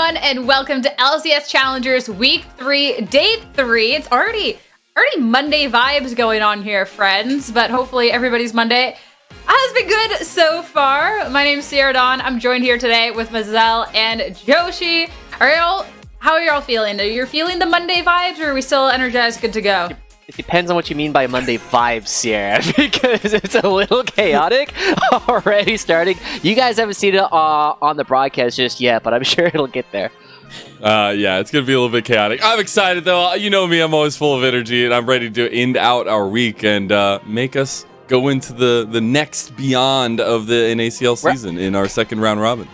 everyone, and welcome to LCS Challengers Week 3, Day 3. It's already Monday vibes going on here, friends, but hopefully everybody's Monday has been good so far. My name's Sierra Dawn. I'm joined here today with Mazel and Joshi. How are y'all feeling? Are you feeling the Monday vibes, or are we still energized, good to go? It depends on what you mean by Monday vibes, Sierra, because it's a little chaotic already starting. You guys haven't seen it on the broadcast just yet, but I'm sure it'll get there. Yeah, it's going to be a little bit chaotic. I'm excited, though. You know me, I'm always full of energy, and I'm ready to end out our week and make us go into the next beyond of the NACL season in our second round robin.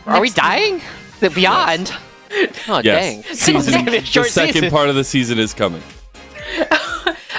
Are we dying? The beyond? Yes. Oh, dang. The second part of the season is coming.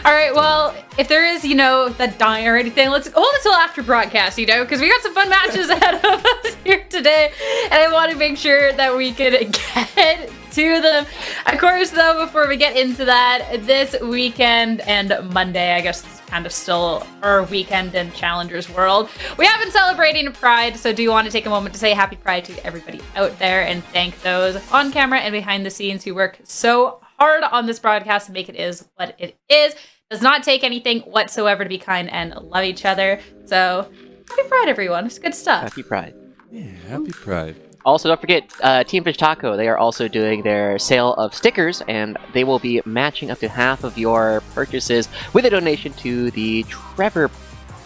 All right, well, if there is, that dying or anything, let's hold it till after broadcast, because we got some fun matches ahead of us here today, and I want to make sure that we can get to them. Of course, though, before we get into that, this weekend and Monday, I guess it's kind of still our weekend in Challengers World, we have been celebrating Pride, so do want to take a moment to say happy Pride to everybody out there and thank those on camera and behind the scenes who work so hard on this broadcast to make it is what it is. Does not take anything whatsoever to be kind and love each other. So happy Pride, everyone. It's good stuff. Happy Pride. Yeah, happy Pride. Also, don't forget, Team Fish Taco, they are also doing their sale of stickers, and they will be matching up to half of your purchases with a donation to the Trevor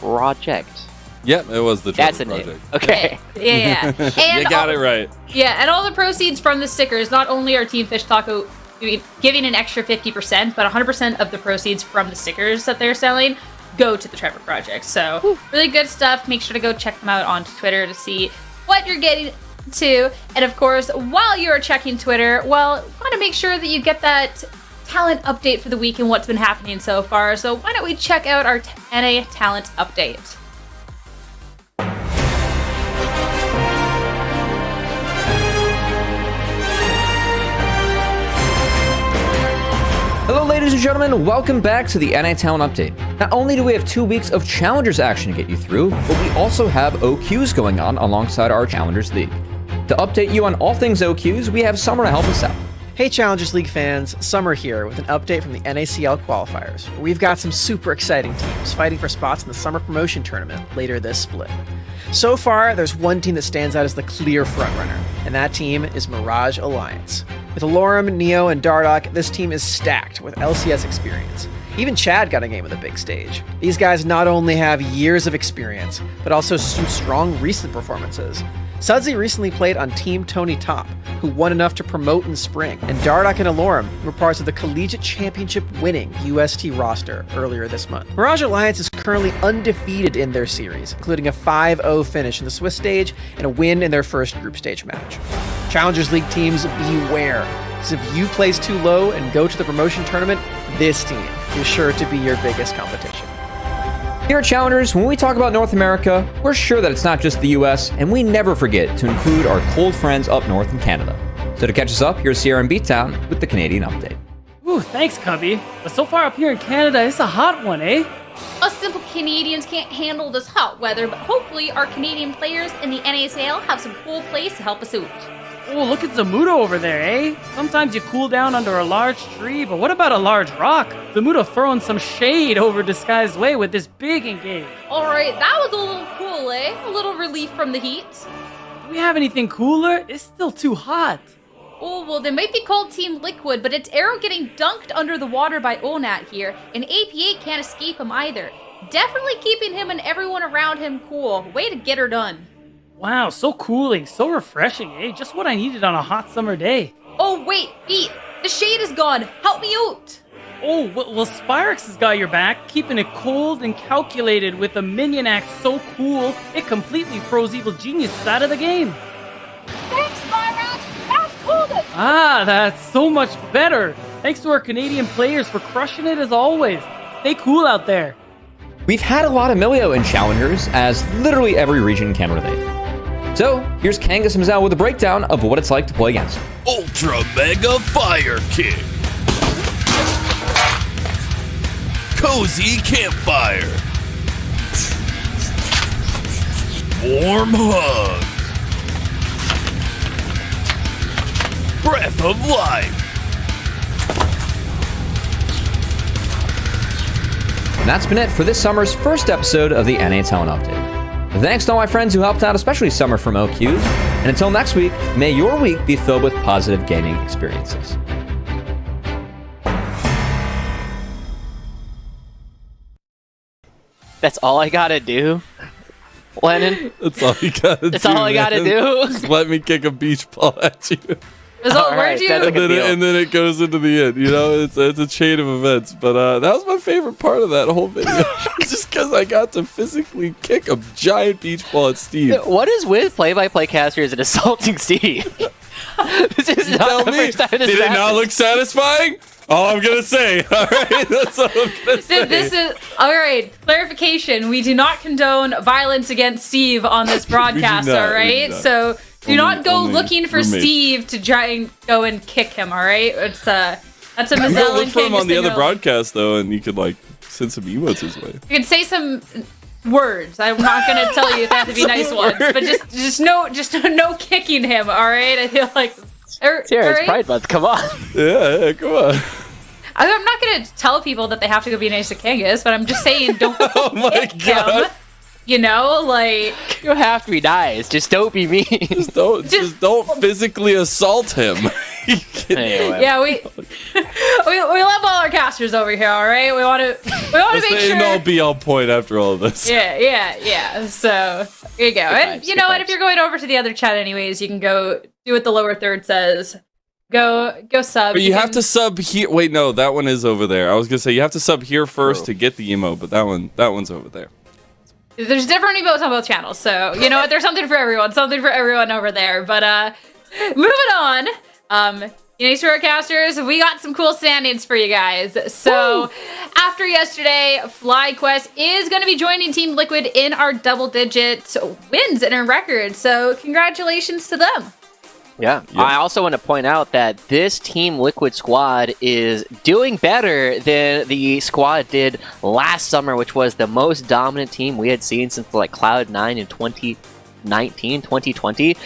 Project. Yep, it was the Trevor Project. Project. Okay. Yeah. And you got it right. Yeah, and all the proceeds from the stickers, not only are Team Fish Taco giving an extra 50%, but 100% of the proceeds from the stickers that they're selling go to the Trevor Project. So really good stuff. Make sure to go check them out on Twitter to see what you're getting to. And of course, while you're checking Twitter, well, want to make sure that you get that talent update for the week and what's been happening so far. So why don't we check out our NA talent update? Hello ladies and gentlemen, welcome back to the NA Talent Update. Not only do we have 2 weeks of Challengers action to get you through, but we also have OQs going on alongside our Challengers League. To update you on all things OQs, we have Summer to help us out. Hey Challengers League fans, Summer here with an update from the NACL qualifiers. We've got some super exciting teams fighting for spots in the Summer Promotion Tournament later this split. So far, there's one team that stands out as the clear frontrunner, and that team is Mirage Alliance. With Alorum, Neo, and Dardoch, this team is stacked with LCS experience. Even Chad got a game on the big stage. These guys not only have years of experience, but also some strong recent performances. Sudsy recently played on Team Tony Top, who won enough to promote in spring, and Dardoch and Alorum were parts of the Collegiate Championship winning UST roster earlier this month. Mirage Alliance is currently undefeated in their series, including a 5-0 finish in the Swiss stage and a win in their first group stage match. Challengers League teams, beware, because if you place too low and go to the promotion tournament, this team is sure to be your biggest competition. Here at Challengers, when we talk about North America, we're sure that it's not just the US, and we never forget to include our cold friends up north in Canada. So to catch us up, here's Sierra and Beattown with the Canadian update. Ooh, thanks, Cubby. But so far up here in Canada, it's a hot one, eh? Us simple Canadians can't handle this hot weather, but hopefully our Canadian players in the NACL have some cool place to help us out. Oh, look at Zamudo over there, eh? Sometimes you cool down under a large tree, but what about a large rock? Zamudo throwing some shade over Disguised Way with this big engage. Alright, that was a little cool, eh? A little relief from the heat. Do we have anything cooler? It's still too hot. Oh, well, they might be called Team Liquid, but it's Arrow getting dunked under the water by Onat here, and AP8 can't escape him either. Definitely keeping him and everyone around him cool. Way to get her done. Wow, so cooling, so refreshing, eh? Just what I needed on a hot summer day. Oh, wait, Pete, the shade is gone. Help me out. Oh, well, Spyrex has got your back, keeping it cold and calculated with a minion axe so cool, it completely froze Evil Geniuses out of the game. Thanks, Spyrex. That's cool. Ah, that's so much better. Thanks to our Canadian players for crushing it as always. Stay cool out there. We've had a lot of Milio in Challengers, as literally every region can relate. So, here's Kangas and Mazel with a breakdown of what it's like to play against him. Ultra Mega Fire Kick. Cozy Campfire. Warm Hug. breath of life. And that's been it for this summer's first episode of the NA Talent Update. Thanks to all my friends who helped out, especially Summer from OQs. And until next week, may your week be filled with positive gaming experiences. That's all I gotta do, Lennon. That's all you gotta do. That's all I gotta do. Just let me kick a beach ball at you. Result, All where'd right, you? that's a good deal. And then it goes into the end. You know, it's a chain of events. But that was my favorite part of that whole video. Just because I got to physically kick a giant beach ball at Steve. What is with play-by-play casters and assaulting Steve? This is You not tell the me, first time this did it happened. not look satisfying? All I'm gonna say. All right, that's all I'm gonna say. This is all right. Clarification: we do not condone violence against Steve on this broadcast. not, all we right, do not. so do Only- not go only looking for roommates. Steve to try and go and kick him. All right, it's that's a No, Mazellan look for him on the other thing. broadcast though, and you could like send some emotes his way. You can say some words. I'm not gonna tell you if they have to be nice ones, but just no kicking him. All right, I feel like. Sarah, all it's right? Pride Month. Come on. Yeah, come on. I'm not gonna tell people that they have to go be nice to Kangas, but I'm just saying don't Oh my kick God. him. You know, like You don't have to be nice. Just don't be mean. Just don't physically assault him. Anyway. yeah, we love all our casters over here. All right, we want to Let's make end all sure. be all point after all of this. Yeah. So here you go. And vibes, you know good what? If vibes. you're going over to the other chat anyways, you can go do what the lower third says. Go sub. But you have can- to sub here. Wait, no, that one is over there. I was gonna say you have to sub here first to get the emote, but that one's over there. There's different emotes on both channels, so you know what? There's something for everyone over there. But moving on. Casters, we got some cool standings for you guys. So after yesterday, FlyQuest is going to be joining Team Liquid in our double-digit wins in our record. So congratulations to them. Yeah. I also want to point out that this Team Liquid squad is doing better than the squad did last summer, which was the most dominant team we had seen since like Cloud9 in 2019, 2020.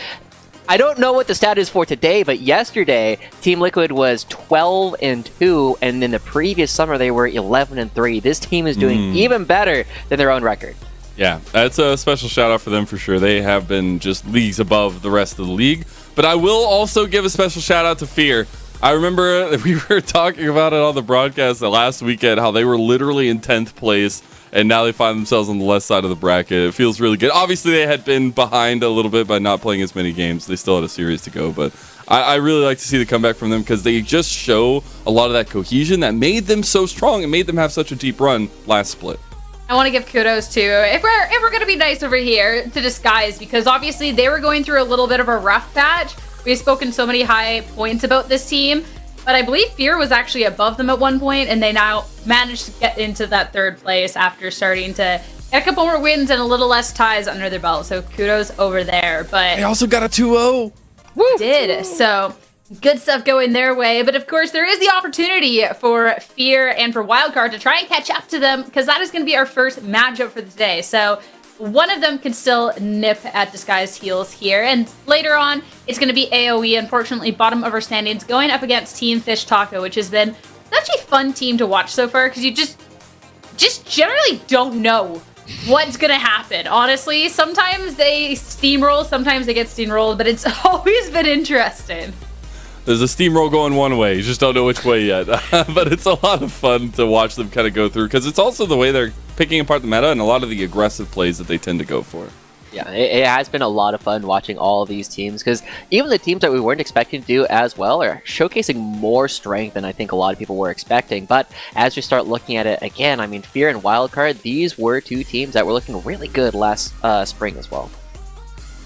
I don't know what the stat is for today, but yesterday Team Liquid was 12-2, and in the previous summer they were 11-3. This team is doing even better than their own record. Yeah, that's a special shout out for them for sure. They have been just leagues above the rest of the league. But I will also give a special shout out to Fear. I remember we were talking about it on the broadcast last weekend, how they were literally in 10th place, and now they find themselves on the left side of the bracket. It feels really good. Obviously, they had been behind a little bit by not playing as many games. They still had a series to go, but I really like to see the comeback from them because they just show a lot of that cohesion that made them so strong and made them have such a deep run last split. I want to give kudos to, if we're going to be nice over here, to Disguise, because obviously they were going through a little bit of a rough patch. We've spoken so many high points about this team, but I believe Fear was actually above them at one point, and they now managed to get into that third place after starting to get a couple more wins and a little less ties under their belt. So kudos over there. But They also got a 2-0. did so good stuff going their way. But of course, there is the opportunity for Fear and for Wildcard to try and catch up to them, because that is going to be our first matchup for the day. So one of them can still nip at Disguised heels here, and later on it's going to be AoE, unfortunately bottom of our standings, going up against Team Fish Taco, which has been such a fun team to watch so far, because you just generally don't know what's gonna happen. Honestly, sometimes they steamroll, sometimes they get steamrolled, but it's always been interesting. There's a steamroll going one way. You just don't know which way yet. But it's a lot of fun to watch them kind of go through, because it's also the way they're picking apart the meta and a lot of the aggressive plays that they tend to go for. Yeah, it has been a lot of fun watching all of these teams, because even the teams that we weren't expecting to do as well are showcasing more strength than I think a lot of people were expecting. But as we start looking at it again, I mean, Fear and Wildcard, these were two teams that were looking really good last spring as well.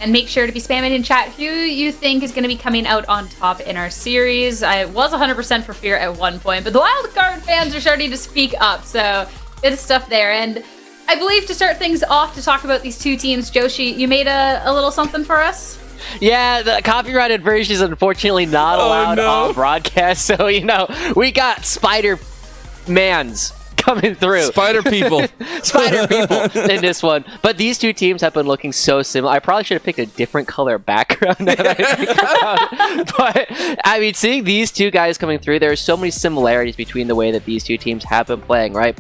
And make sure to be spamming in chat who you think is going to be coming out on top in our series. I was 100% for Fear at one point, but the Wildcard fans are starting to speak up, so good stuff there. And I believe to start things off to talk about these two teams, Joshi, you made a little something for us? Yeah, the copyrighted version is unfortunately not allowed on broadcast, so, you know, we got Spider-Man's coming through. Spider people. Spider people in this one. But these two teams have been looking so similar. I probably should have picked a different color background now that I think about it. But, I mean, seeing these two guys coming through, there are so many similarities between the way that these two teams have been playing, right?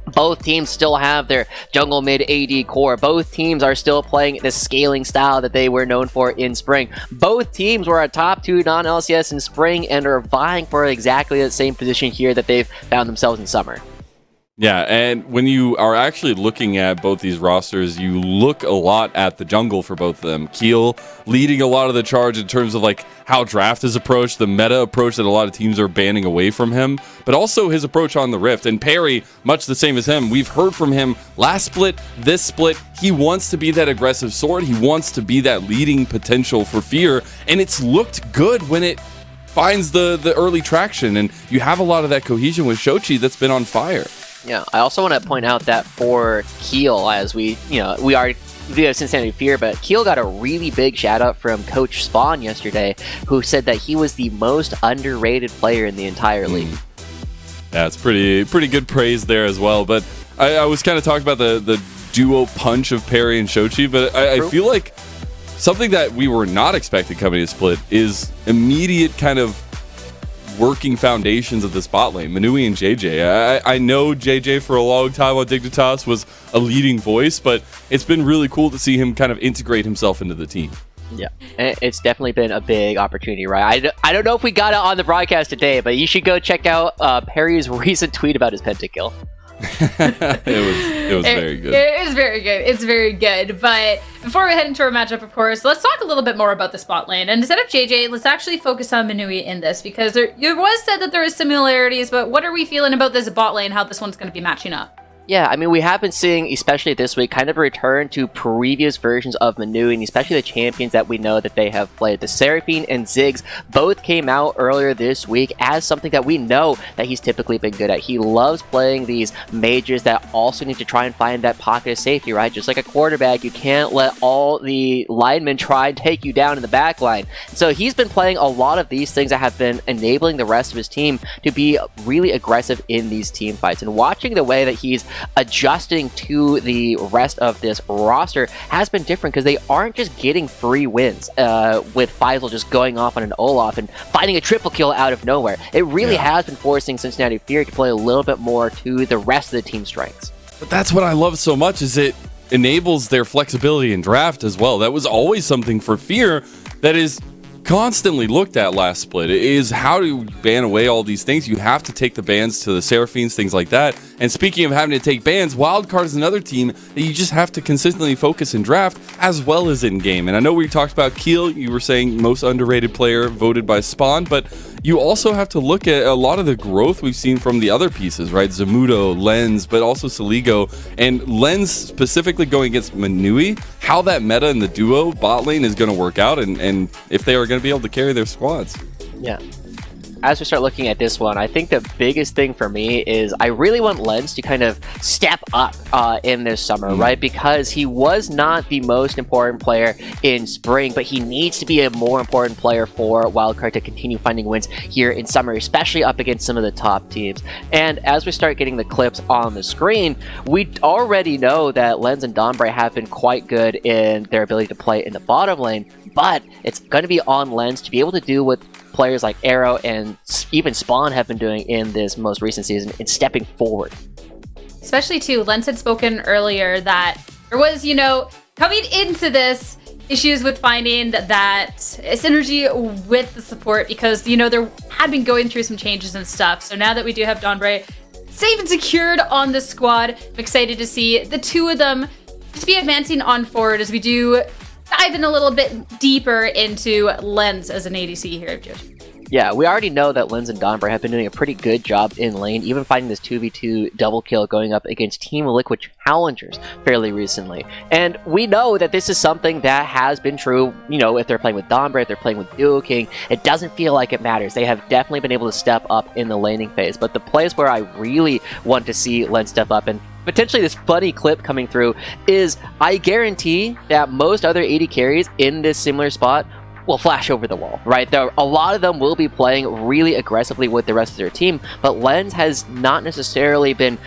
Both teams still have their jungle mid AD core. Both teams are still playing the scaling style that they were known for in spring. Both teams were a top 2 non-LCS in spring and are vying for exactly the same position here that they've found themselves in summer. Yeah, and when you are actually looking at both these rosters, you look a lot at the jungle for both of them. Keel leading a lot of the charge in terms of like how draft is approached, the meta approach that a lot of teams are banning away from him, but also his approach on the Rift. And Perry, much the same as him, we've heard from him last split, this split, he wants to be that aggressive sword, he wants to be that leading potential for Fear, and it's looked good when it finds the early traction, and you have a lot of that cohesion with Shochi that's been on fire. Yeah, I also want to point out that for Keel, as we are Cincinnati Fear, but Keel got a really big shout out from Coach Spawn yesterday, who said that he was the most underrated player in the entire league. Yeah, it's pretty good praise there as well. But I was kind of talking about the duo punch of Perry and Shochi, but I feel like something that we were not expecting coming to Split is immediate kind of working foundations of the spot lane. Manui and JJ. I know JJ for a long time on Dignitas was a leading voice, but it's been really cool to see him kind of integrate himself into the team. Yeah, it's definitely been a big opportunity, right? I don't know if we got it on the broadcast today, but you should go check out Perry's recent tweet about his pentakill. It was very good. It is very good. It's very good. But before we head into our matchup, of course, let's talk a little bit more about the spot lane. And instead of JJ, let's actually focus on Manui in this, because it was said that there is similarities, but what are we feeling about this bot lane, how this one's going to be matching up? Yeah, I mean, we have been seeing, especially this week, kind of a return to previous versions of Manui, and especially the champions that we know that they have played. The Seraphine and Ziggs both came out earlier this week as something that we know that he's typically been good at. He loves playing these mages that also need to try and find that pocket of safety, right? Just like a quarterback, you can't let all the linemen try and take you down in the back line. So he's been playing a lot of these things that have been enabling the rest of his team to be really aggressive in these team fights. And watching the way that he's adjusting to the rest of this roster has been different, because they aren't just getting free wins with Faisal just going off on an Olaf and finding a triple kill out of nowhere. It really has been forcing Cincinnati Fear to play a little bit more to the rest of the team's strengths. But that's what I love so much, is it enables their flexibility in draft as well. That was always something for Fear that is constantly looked at last split, is how to ban away all these things. You have to take the bans to the Seraphines, things like that. And speaking of having to take bans, Wildcard is another team that you just have to consistently focus in draft as well as in game. And I know we talked about Keel, you were saying most underrated player voted by Spawn, but you also have to look at a lot of the growth we've seen from the other pieces, right? Zamudo, Lens, but also Saligo, and Lens specifically going against Manui, how that meta in the duo bot lane is going to work out, and if they are going to be able to carry their squads. Yeah. As we start looking at this one, I think the biggest thing for me is I really want Lens to kind of step up in this summer, right? Because he was not the most important player in spring, but he needs to be a more important player for Wildcard to continue finding wins here in summer, especially up against some of the top teams. And as we start getting the clips on the screen, we already know that Lens and Dombre have been quite good in their ability to play in the bottom lane, but it's going to be on Lens to be able to do what players like Arrow and even Spawn have been doing in this most recent season in stepping forward. Especially too, Lens had spoken earlier that there was, coming into this, issues with finding that synergy with the support, because, there had been going through some changes and stuff. So now that we do have Donbray safe and secured on the squad, I'm excited to see the two of them just be advancing on forward as we do dive in a little bit deeper into Lens as an ADC here, Josh. Yeah, we already know that Lens and Donbray have been doing a pretty good job in lane, even finding this 2v2 double kill going up against Team Liquid Challengers fairly recently. And we know that this is something that has been true, if they're playing with Donbray, if they're playing with Duo King, it doesn't feel like it matters. They have definitely been able to step up in the laning phase. But the place where I really want to see Lens step up, and potentially this funny clip coming through, is I guarantee that most other AD carries in this similar spot will flash over the wall, right? A lot of them will be playing really aggressively with the rest of their team, but Lens has not necessarily been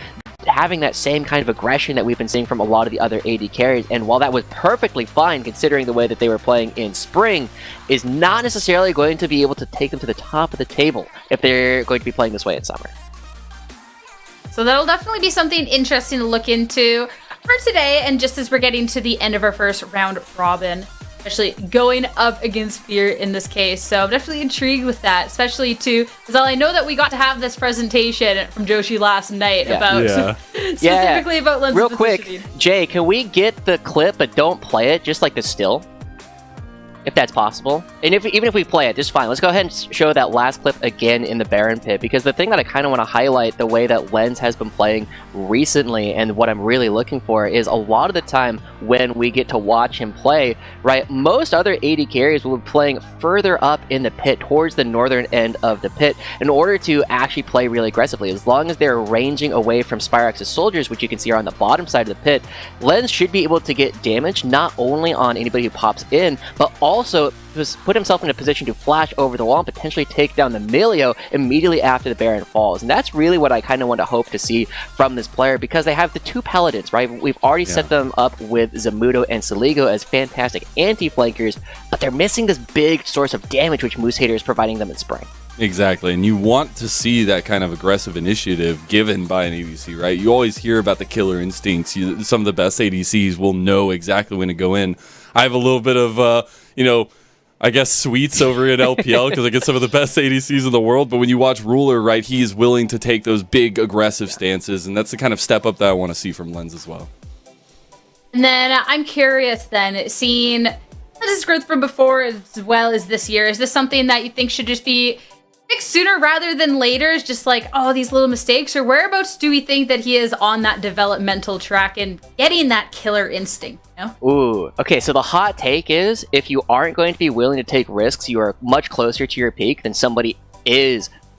having that same kind of aggression that we've been seeing from a lot of the other AD carries. And while that was perfectly fine considering the way that they were playing in spring, is not necessarily going to be able to take them to the top of the table if they're going to be playing this way in summer. So that'll definitely be something interesting to look into for today. And just as we're getting to the end of our first round robin, especially going up against Fear in this case. So I'm definitely intrigued with that, especially because I know that we got to have this presentation from Joshi last night about specifically about Lens Real positioning. quick, Jay, can we get the clip but don't play it, just like the still? If that's possible. And even if we play it, just fine. Let's go ahead and show that last clip again in the Baron pit, because the thing that I kind of want to highlight, the way that Lens has been playing recently, and what I'm really looking for is a lot of the time when we get to watch him play, right, most other AD carriers will be playing further up in the pit, towards the northern end of the pit, in order to actually play really aggressively. As long as they're ranging away from Spyrax's soldiers, which you can see are on the bottom side of the pit, Lens should be able to get damage not only on anybody who pops in, but also put himself in a position to flash over the wall and potentially take down the Milio immediately after the Baron falls. And that's really what I kind of want to hope to see from this player, because they have the two Paladins, right? We've already set them up with Zamudo and Saligo as fantastic anti-flankers, but they're missing this big source of damage which Moose Hater is providing them in spring. Exactly, and you want to see that kind of aggressive initiative given by an ADC, right? You always hear about the killer instincts. Some of the best ADCs will know exactly when to go in. I have a little bit of, I guess sweets over at LPL because I get some of the best ADCs in the world. But when you watch Ruler, right, he's willing to take those big aggressive stances, and that's the kind of step up that I want to see from Lens as well. And then I'm curious then, seeing this growth from before as well as this year, is this something that you think should just be fixed sooner rather than later? Is just like, oh, these little mistakes, or whereabouts do we think that he is on that developmental track and getting that killer instinct? You know? Ooh, okay, so the hot take is, if you aren't going to be willing to take risks, you are much closer to your peak than somebody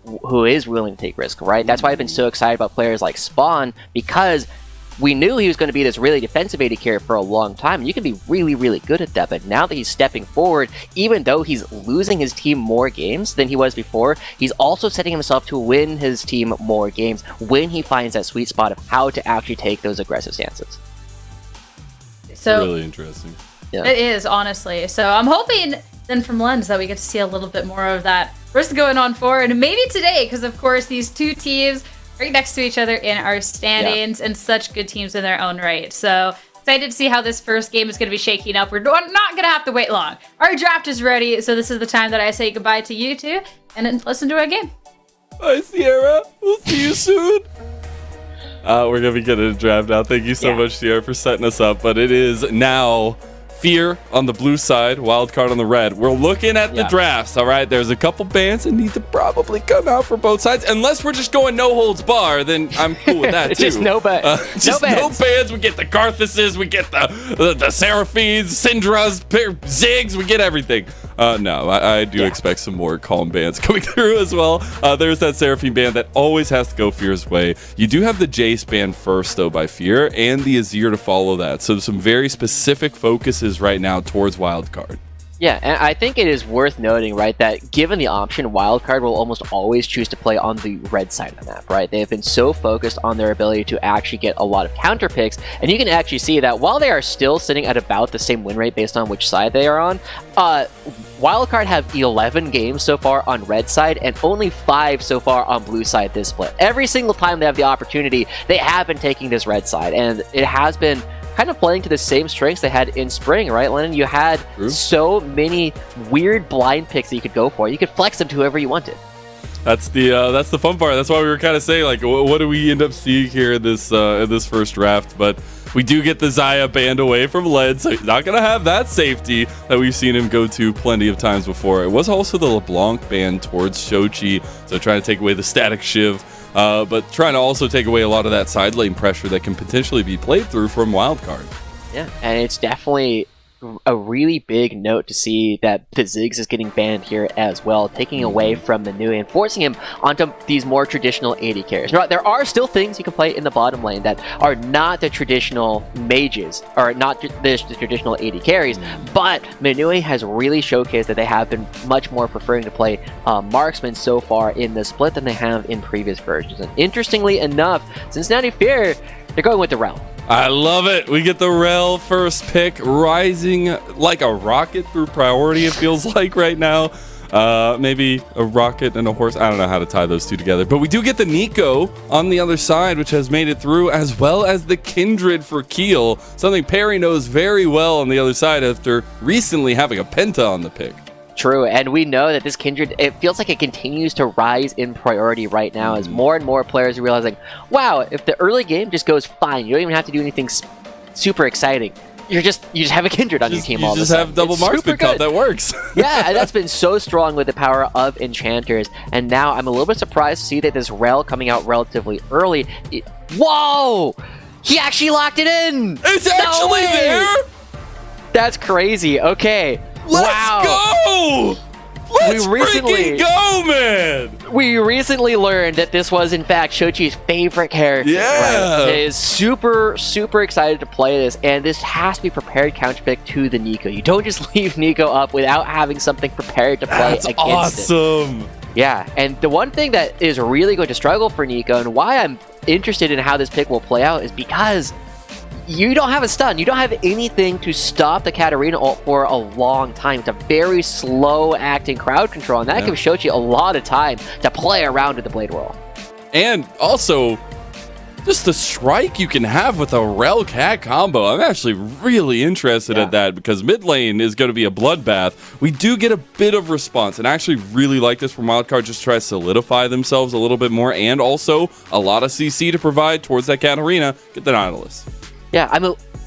who is willing to take risks, right? That's why I've been so excited about players like Spawn, because we knew he was going to be this really defensive AD carry for a long time, and you can be really, really good at that. But now that he's stepping forward, even though he's losing his team more games than he was before, he's also setting himself to win his team more games when he finds that sweet spot of how to actually take those aggressive stances. So Really interesting. Yeah. it is, honestly. So I'm hoping then from Lens that we get to see a little bit more of that risk going on forward, and maybe today, because of course these two teams right next to each other in our standings, and such good teams in their own right. So excited to see how this first game is going to be shaking up. We're not going to have to wait long. Our draft is ready, so this is the time that I say goodbye to you two and then listen to our game. Bye, Sierra. We'll see you soon. We're going to be getting a draft now. Thank you so much, Sierra, for setting us up. But it is now Fear on the blue side, Wildcard on the red. We're looking at the drafts, all right? There's a couple bans that need to probably come out for both sides. Unless we're just going no holds bar, then I'm cool with that, too. Just no bans. No bans. We get the Garthuses, we get the Seraphines, Syndras, Ziggs, we get everything. No, I do expect some more calm bans coming through as well. There's that Seraphine ban that always has to go Fear's way. You do have the Jace ban first, though, by Fear, and the Azir to follow that. So some very specific focuses right now towards Wildcard. Yeah, and I think it is worth noting, right, that given the option, Wildcard will almost always choose to play on the red side of the map, right? They have been so focused on their ability to actually get a lot of counter picks, and you can actually see that while they are still sitting at about the same win rate based on which side they are on, Wildcard have 11 games so far on red side and only 5 so far on blue side this split. Every single time they have the opportunity, they have been taking this red side, and it has been kind of playing to the same strengths they had in spring, right, Lennon? You had so many weird blind picks that you could go for. You could flex them to whoever you wanted. That's the fun part. That's why we were kind of saying, like, what do we end up seeing here in this first draft? But we do get the Zaya banned away from Led, so he's not going to have that safety that we've seen him go to plenty of times before. It was also the LeBlanc ban towards Shochi, so trying to take away the static Shiv. But trying to also take away a lot of that side lane pressure that can potentially be played through from Wildcard. Yeah, and it's definitely a really big note to see that the Ziggs is getting banned here as well, taking away from the new and forcing him onto these more traditional AD carries. Now, there are still things you can play in the bottom lane that are not the traditional mages, or not the traditional AD carries, but Minui has really showcased that they have been much more preferring to play marksman so far in the split than they have in previous versions. And interestingly enough, Cincinnati Fear, they're going with the Realm. I love it. We get the Rel first pick, rising like a rocket through priority, it feels like right now. Maybe a rocket and a horse. I don't know how to tie those two together. But we do get the Nico on the other side, which has made it through, as well as the Kindred for Keel, something Perry knows very well on the other side after recently having a Penta on the pick. True, and we know that this Kindred, it feels like it continues to rise in priority right now as more and more players are realizing, wow, if the early game just goes fine, you don't even have to do anything super exciting. You just have a Kindred on your team all the time. You just have double marksman cup, that works. Yeah, and that's been so strong with the power of enchanters, and now I'm a little bit surprised to see that this Rel coming out relatively early. Whoa! He actually locked it in! It's actually there? That's crazy. Okay. Let's go! Let's freaking go, man! We recently learned that this was, in fact, Shochi's favorite character. Yeah! Right? He is super, super excited to play this, and this has to be prepared counterpick to the Nico. You don't just leave Nico up without having something prepared to play against awesome. it. Yeah, and the one thing that is really going to struggle for Nico, and why I'm interested in how this pick will play out, is because you don't have a stun. You don't have anything to stop the Katarina ult for a long time. It's a very slow-acting crowd control, and that gives Shochi a lot of time to play around with the Blade Roll. And also, just the strike you can have with a Rel Cat combo. I'm actually really interested at that, because mid lane is going to be a bloodbath. We do get a bit of response, and I actually really like this from Wildcard, just try to solidify themselves a little bit more, and also a lot of CC to provide towards that Katarina. Get the Nautilus. Yeah,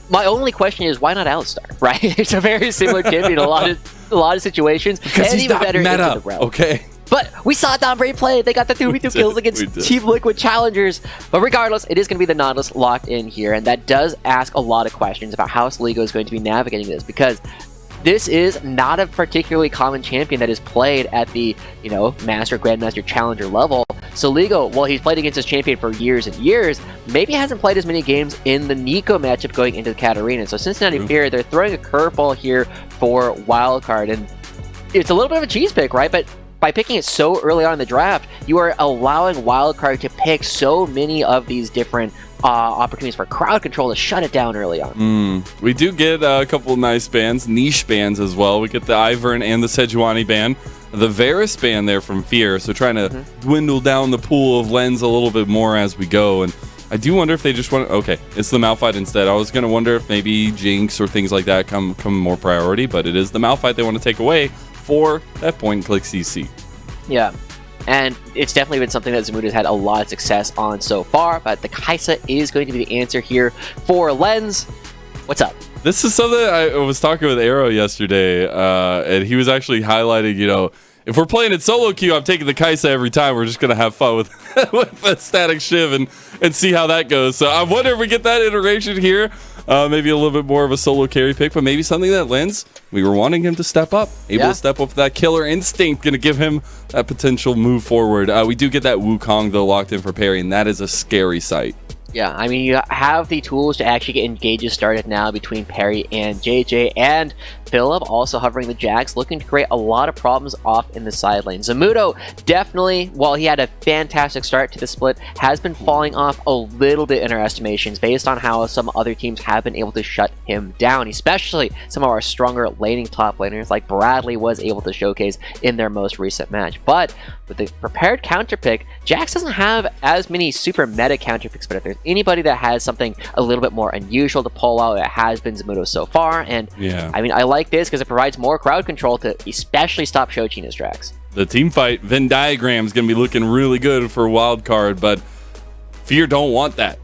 my only question is, why not Alistar, right? It's a very similar champion in a lot of situations. Because and he's even not better meta, into the realm. okay? But we saw Dombre play. They got the 2v2 kills against Team Liquid Challengers. But regardless, it is going to be the Nautilus locked in here. And that does ask a lot of questions about how Sligo is going to be navigating this. Because this is not a particularly common champion that is played at the, Master, Grandmaster, Challenger level. So Sligo, while he's played against this champion for years and years, maybe hasn't played as many games in the Nico matchup going into the Katarina. So Cincinnati Fear, they're throwing a curveball here for Wildcard. And it's a little bit of a cheese pick, right? But by picking it so early on in the draft, you are allowing Wildcard to pick so many of these different opportunities for crowd control to shut it down early on. We do get a couple of nice bans, niche bans as well. We get the Ivern and the Sejuani ban, the Varus ban there from Fear, so trying to dwindle down the pool of Lens a little bit more as we go. And I do wonder if they just want okay, it's the Malphite instead. I was going to wonder if maybe Jinx or things like that come more priority, but it is the Malphite they want to take away for that point-and-click CC. Yeah. And it's definitely been something that Zamuta's had a lot of success on so far, but the Kaisa is going to be the answer here for Lens. What's up? This is something I was talking with Arrow yesterday, and he was actually highlighting, if we're playing it solo queue, I'm taking the Kaisa every time. We're just going to have fun with, with a static Shiv and see how that goes. So I wonder if we get that iteration here. Maybe a little bit more of a solo carry pick, but maybe something that Lens, we were wanting him to step up. Able to step up with that killer instinct, going to give him that potential move forward. We do get that Wukong, though, locked in for Perry, and that is a scary sight. Yeah, I mean, you have the tools to actually get engages started now between Perry and JJ, and Philip also hovering the Jax, looking to create a lot of problems off in the side lane. Zamuto definitely, while he had a fantastic start to the split, has been falling off a little bit in our estimations based on how some other teams have been able to shut him down, especially some of our stronger laning top laners like Bradley was able to showcase in their most recent match. But with the prepared counter pick, Jax doesn't have as many super meta counter picks, but if there's anybody that has something a little bit more unusual to pull out, it has been Zamuto so far. And I mean, I like this because it provides more crowd control to especially stop Shochi in his tracks. The team fight Venn diagram is going to be looking really good for Wildcard, but Fear don't want that.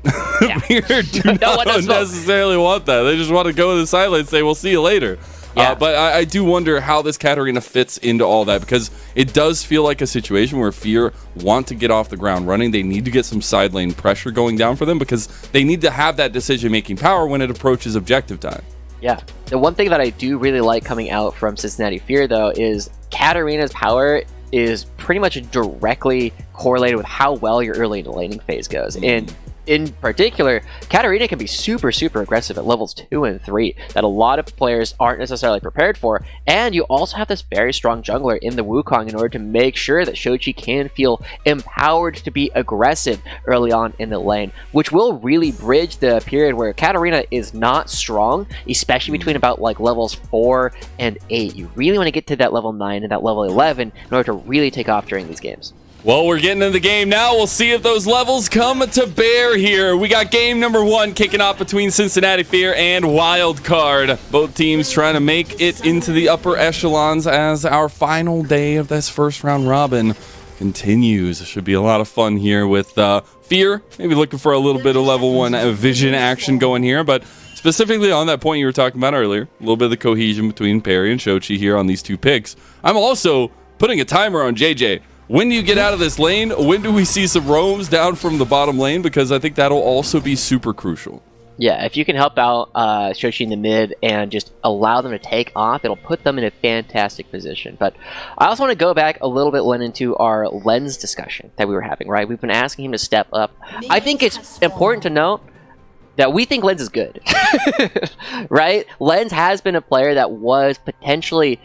Fear do not necessarily want that. They just want to go to the side lane and say, we'll see you later. But I do wonder how this Katarina fits into all that, because it does feel like a situation where Fear want to get off the ground running. They need to get some side lane pressure going down for them, because they need to have that decision-making power when it approaches objective time. Yeah. The one thing that I do really like coming out from Cincinnati Fear, though, is Katarina's power is pretty much directly correlated with how well your early laning phase goes. And in particular, Katarina can be super, super aggressive at levels 2 and 3 that a lot of players aren't necessarily prepared for. And you also have this very strong jungler in the Wukong in order to make sure that Shochi can feel empowered to be aggressive early on in the lane, which will really bridge the period where Katarina is not strong, especially between about like levels 4 and 8. You really want to get to that level 9 and that level 11 in order to really take off during these games. Well, we're getting into the game now. We'll see if those levels come to bear here. We got game number 1 kicking off between Cincinnati Fear and Wildcard. Both teams trying to make it into the upper echelons as our final day of this first round robin continues. Should be a lot of fun here with Fear. Maybe looking for a little bit of level 1 vision action going here, but specifically on that point you were talking about earlier, a little bit of the cohesion between Perry and Shochi here on these two picks. I'm also putting a timer on JJ. When do you get out of this lane? When do we see some roams down from the bottom lane? Because I think that'll also be super crucial. Yeah, if you can help out Shochi in the mid and just allow them to take off, it'll put them in a fantastic position. But I also want to go back a little bit, Len, into our Lens discussion that we were having, right? We've been asking him to step up. I think it's important to note that we think Lens is good, right? Lens has been a player that was potentially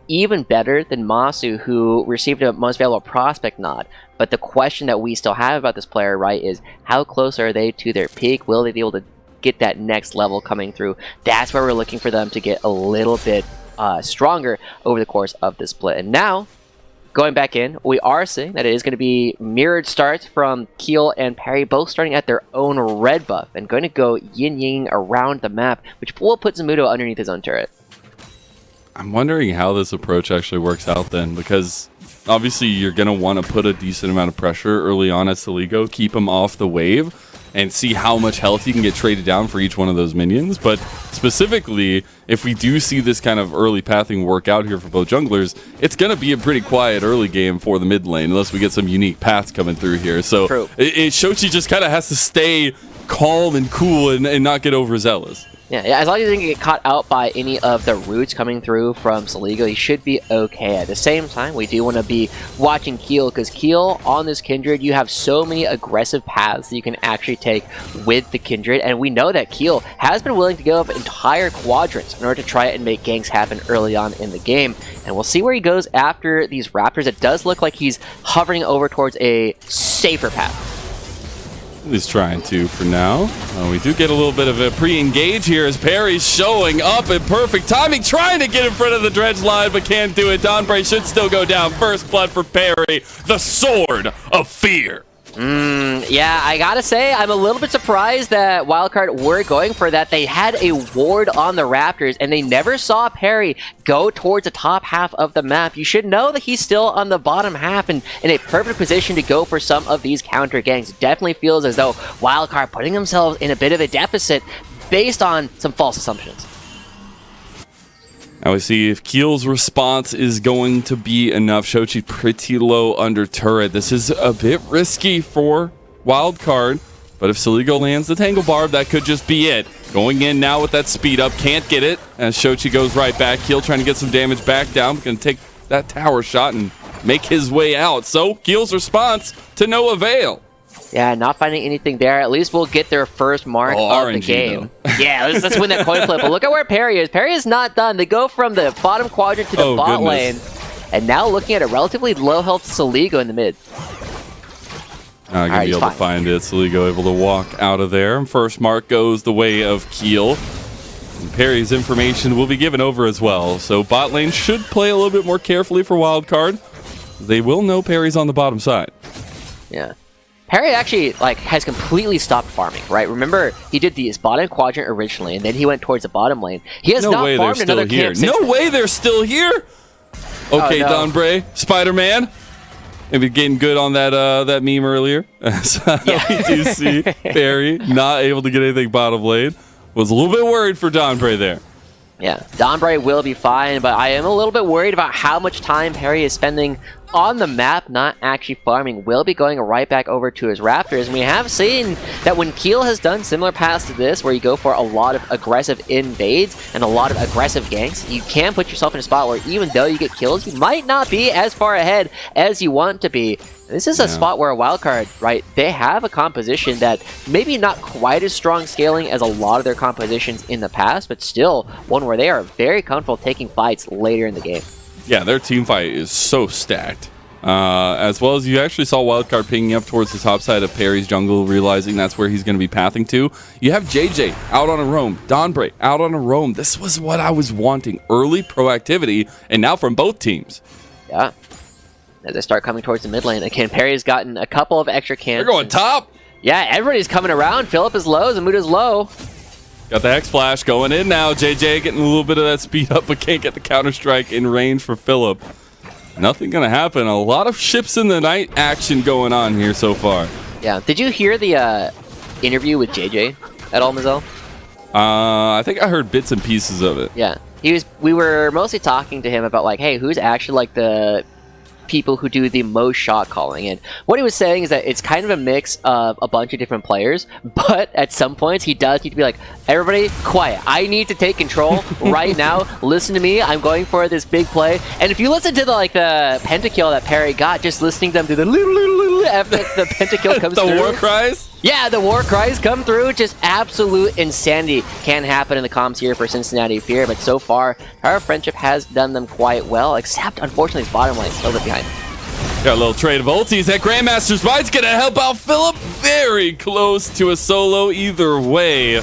even better than Masu, who received a most valuable prospect nod. But the question that we still have about this player, right, is how close are they to their peak? Will they be able to get that next level coming through? That's where we're looking for them to get a little bit stronger over the course of the split. And now, going back in, we are seeing that it is going to be mirrored starts from Keel and Perry, both starting at their own red buff and going to go yin-yang around the map, which will put Zamudo underneath his own turret. I'm wondering how this approach actually works out then, because obviously you're going to want to put a decent amount of pressure early on at Saligo, keep him off the wave, and see how much health you can get traded down for each one of those minions. But specifically, if we do see this kind of early pathing work out here for both junglers, it's going to be a pretty quiet early game for the mid lane, unless we get some unique paths coming through here. So Shochi just kind of has to stay calm and cool and not get overzealous. Yeah, as long as he doesn't get caught out by any of the roots coming through from Saligo, he should be okay. At the same time, we do want to be watching Keel, because Keel, on this Kindred, you have so many aggressive paths that you can actually take with the Kindred, and we know that Keel has been willing to give up entire quadrants in order to try and make ganks happen early on in the game, and we'll see where he goes after these Raptors. It does look like he's hovering over towards a safer path. He's trying to for now. We do get a little bit of a pre-engage here as Perry's showing up in perfect timing, trying to get in front of the dredge line, but can't do it. Donbray should still go down. First blood for Perry, the Sword of Fear. Yeah, I gotta say, I'm a little bit surprised that Wildcard were going for that. They had a ward on the Raptors, and they never saw Perry go towards the top half of the map. You should know that he's still on the bottom half and in a perfect position to go for some of these counter ganks. It definitely feels as though Wildcard putting themselves in a bit of a deficit based on some false assumptions. Now we see if Keel's response is going to be enough. Shochi pretty low under turret. This is a bit risky for Wildcard, but if Saligo lands the Tangle Barb, that could just be it. Going in now with that speed up, can't get it, as Shochi goes right back. Keel trying to get some damage back down, going to take that tower shot and make his way out. So Keel's response to no avail. Yeah, not finding anything there. At least we'll get their first mark of RNG, the game. Yeah, let's win that coin flip. But look at where Perry is. Perry is not done. They go from the bottom quadrant to the bot lane. And now looking at a relatively low health Saligo in the mid. Not going to be able to find it. Saligo able to walk out of there. First mark goes the way of Keel. And Perry's information will be given over as well. So bot lane should play a little bit more carefully for Wildcard. They will know Perry's on the bottom side. Yeah. Perry actually has completely stopped farming, right? Remember, he did the bottom quadrant originally, and then he went towards the bottom lane. He has not farmed another camp since. No way they're still here! Okay, oh, no. Donbray, Spider-Man. Maybe getting good on that meme earlier. So we do see Perry not able to get anything bottom lane. Was a little bit worried for Donbray there. Yeah, Donbray will be fine, but I am a little bit worried about how much time Perry is spending on the map, not actually farming, will be going right back over to his Raptors. And we have seen that when Keel has done similar paths to this, where you go for a lot of aggressive invades and a lot of aggressive ganks, you can put yourself in a spot where even though you get kills, you might not be as far ahead as you want to be. This is a spot where a Wildcard, right, they have a composition that maybe not quite as strong scaling as a lot of their compositions in the past, but still one where they are very comfortable taking fights later in the game. Yeah, their team fight is so stacked. As well as you actually saw Wildcard pinging up towards the top side of Perry's jungle, realizing that's where he's going to be pathing to. You have JJ out on a roam, Donbray out on a roam. This was what I was wanting. Early proactivity, and now from both teams. Yeah. As they start coming towards the mid lane. Again, Perry's gotten a couple of extra camps. They're going top. Yeah, everybody's coming around. Philip is low, Zamuda's low. Got the Hex Flash going in now. JJ getting a little bit of that speed up, but can't get the Counter-Strike in range for Philip. Nothing going to happen. A lot of ships in the night action going on here so far. Yeah. Did you hear the interview with JJ at all, Mazel? I think I heard bits and pieces of it. Yeah. We were mostly talking to him about, like, hey, who's actually, like, the people who do the most shot calling, and what he was saying is that it's kind of a mix of a bunch of different players, but at some points he does need to be like, everybody quiet, I need to take control right now, listen to me, I'm going for this big play. And if you listen to the pentakill that Perry got, just listening to them do the after the pentakill comes through, the war cries. Yeah, the war cries come through. Just absolute insanity can happen in the comms here for Cincinnati Fear, but so far, our friendship has done them quite well, except unfortunately his bottom lane is a little bit behind. Got a little trade of ultis. That Grandmaster's Bite's gonna help out Philip. Very close to a solo either way.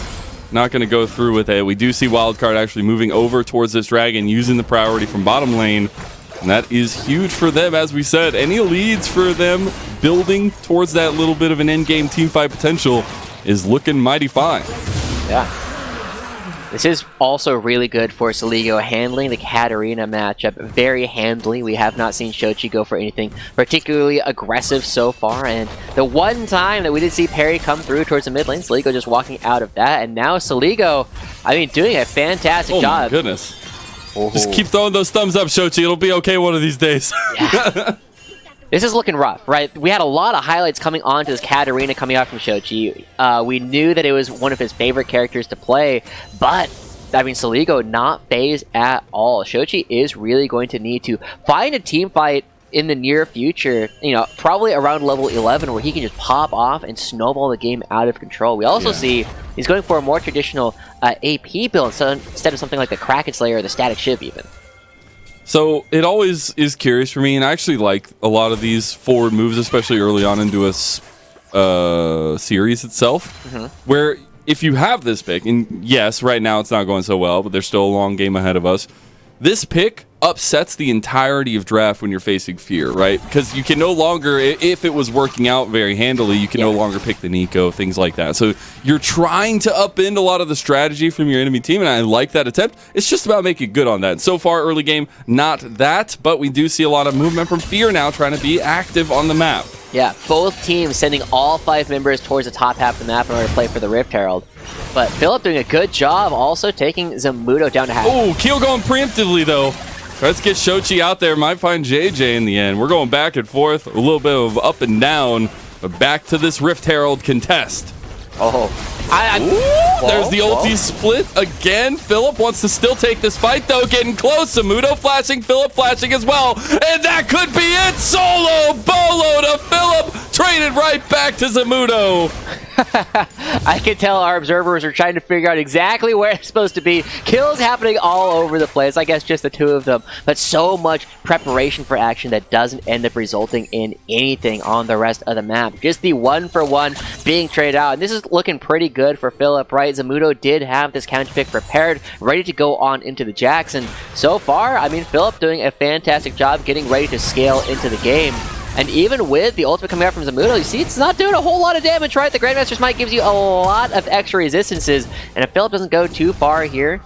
Not gonna go through with it. We do see Wildcard actually moving over towards this dragon, using the priority from bottom lane. And that is huge for them, as we said. Any leads for them building towards that little bit of an endgame teamfight potential is looking mighty fine. Yeah. This is also really good for Saligo, handling the Katarina matchup very handily. We have not seen Shochi go for anything particularly aggressive so far, and the one time that we did see Perry come through towards the mid lane, Saligo just walking out of that, and now Saligo, I mean, doing a fantastic job. Oh my goodness. Just keep throwing those thumbs up, Shochi. It'll be okay one of these days. Yeah. This is looking rough, right? We had a lot of highlights coming onto this Katarina coming out from Shochi. We knew that it was one of his favorite characters to play, but I mean, Saligo not phased at all. Shochi is really going to need to find a team fight in the near future, you know, probably around level 11, where he can just pop off and snowball the game out of control. We also see he's going for a more traditional AP build, so instead of something like the Kraken Slayer or the Static Shiv even. So it always is curious for me, and I actually like a lot of these forward moves, especially early on into a series itself, where if you have this pick, and yes, right now it's not going so well, but there's still a long game ahead of us, this pick upsets the entirety of draft when you're facing Fear, right? Because you can no longer, if it was working out very handily, you can no longer pick the Nico, things like that. So you're trying to upend a lot of the strategy from your enemy team, and I like that attempt. It's just about making good on that. So far, early game, not that, but we do see a lot of movement from Fear now, trying to be active on the map. Yeah, both teams sending all 5 members towards the top half of the map in order to play for the Rift Herald. But Philip doing a good job also taking Zamudo down to half. Oh, Keel going preemptively, though. Let's get Shochi out there. Might find JJ in the end. We're going back and forth. A little bit of up and down. But back to this Rift Herald contest. Oh. There's the ulti split again. Philip wants to still take this fight, though. Getting close. Zamudo flashing. Philip flashing as well. And that could be it. Solo bolo to Philip. Traded right back to Zamudo. I can tell our observers are trying to figure out exactly where it's supposed to be. Kills happening all over the place. I guess just the 2 of them. But so much preparation for action that doesn't end up resulting in anything on the rest of the map. Just the 1-for-1 being traded out. And this is looking pretty good for Philip, right? Zamudo did have this counter pick prepared, ready to go on into the Jax. And so far, I mean, Philip doing a fantastic job getting ready to scale into the game. And even with the ultimate coming out from Zamudo, you see it's not doing a whole lot of damage, right? The Grandmaster's Might gives you a lot of extra resistances, and if Philip doesn't go too far here,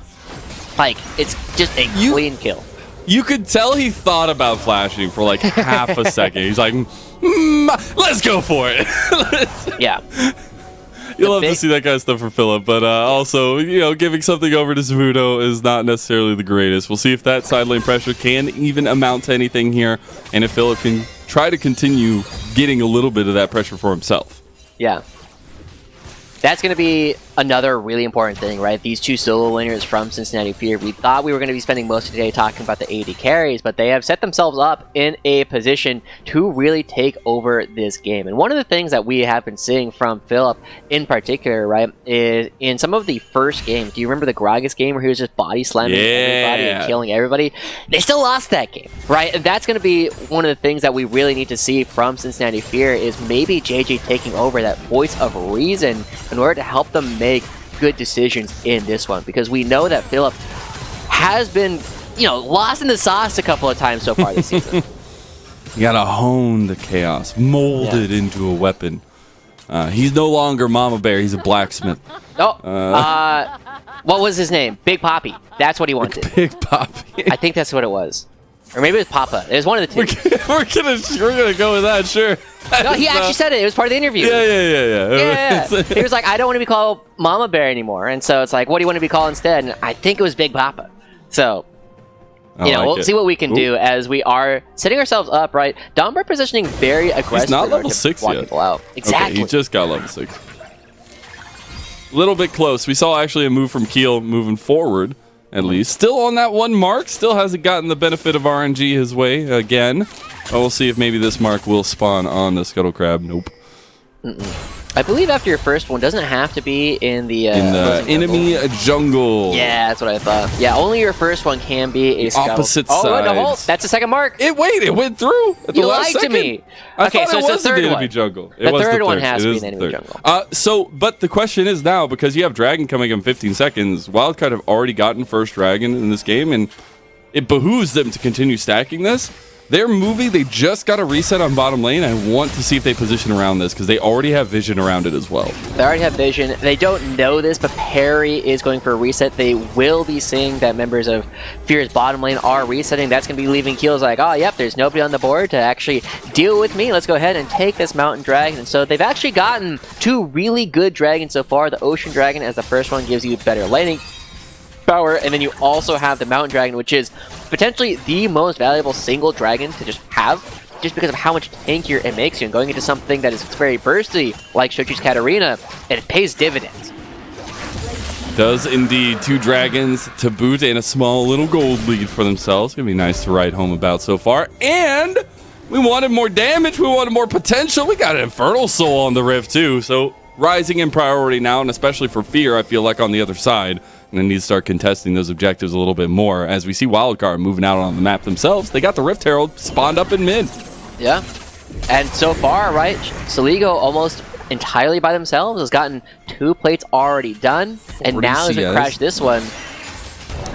like, it's just a clean kill. You could tell he thought about flashing for like half a second. He's like, let's go for it. Yeah. You love to see that kind of stuff for Philip, but also, giving something over to Zamudo is not necessarily the greatest. We'll see if that side lane pressure can even amount to anything here, and if Philip can try to continue getting a little bit of that pressure for himself. Yeah. That's going to be another really important thing, right? These two solo laners from Cincinnati Fear. We thought we were going to be spending most of the day talking about the AD carries, but they have set themselves up in a position to really take over this game. And one of the things that we have been seeing from Philip in particular, right, is in some of the first games. Do you remember the Gragas game where he was just body slamming everybody and killing everybody? They still lost that game, right? And that's going to be one of the things that we really need to see from Cincinnati Fear is maybe JJ taking over that voice of reason in order to help them make good decisions in this one, because we know that Philip has been, lost in the sauce a couple of times so far this season. You gotta hone the chaos, mold it into a weapon. He's no longer Mama Bear, he's a blacksmith. What was his name? Big Poppy. That's what he wanted. Big Poppy. I think that's what it was. Or maybe it was Papa. It was one of the two. We're gonna go with that, sure. No, he actually said it. It was part of the interview. Yeah. He was like, I don't want to be called Mama Bear anymore. And so it's like, what do you want to be called instead? And I think it was Big Papa. So, we'll see what we can do as we are setting ourselves up, right? Domber positioning very aggressively. He's not level 6 yet. People out. Exactly. Okay, he just got level 6. A little bit close. We saw actually a move from Keel moving forward, at least. Still on that one mark. Still hasn't gotten the benefit of RNG his way again. We'll see if maybe this mark will spawn on the Scuttle Crab. Nope. I believe after your first one, doesn't it have to be in the enemy jungle? Yeah, that's what I thought. Yeah, only your first one can be a Scuttle. Opposite sides. That's the second mark. It went through at the You last lied second. to me. Okay, so so it's the third enemy one. jungle. The third one has to be the enemy jungle. But the question is now, because you have Dragon coming in 15 seconds, Wildcard have already gotten first Dragon in this game, and it behooves them to continue stacking this. They're moving. They just got a reset on bottom lane. I want to see if they position around this because they already have vision around it as well. They already have vision. They don't know this, but Perry is going for a reset. They will be seeing that members of Fear's bottom lane are resetting. That's going to be leaving Keels like, oh, yep, there's nobody on the board to actually deal with me. Let's go ahead and take this Mountain Dragon. And so they've actually gotten two really good dragons so far. The Ocean Dragon as the first one gives you better laning power, and then you also have the Mountain Dragon, which is potentially the most valuable single dragon to just have, just because of how much tankier it makes you, and going into something that is very bursty, like Shochi's Katarina, and it pays dividends. Does indeed. Two dragons to boot and a small little gold lead for themselves. Gonna be nice to write home about so far. And we wanted more damage, we wanted more potential. We got an Infernal Soul on the Rift too, so rising in priority now, and especially for Fear, I feel like on the other side. And they need to start contesting those objectives a little bit more. As we see Wildcard moving out on the map themselves, they got the Rift Herald spawned up in mid. Yeah. And so far, right, Saligo almost entirely by themselves has gotten 2 plates already done. And now as we crash this one,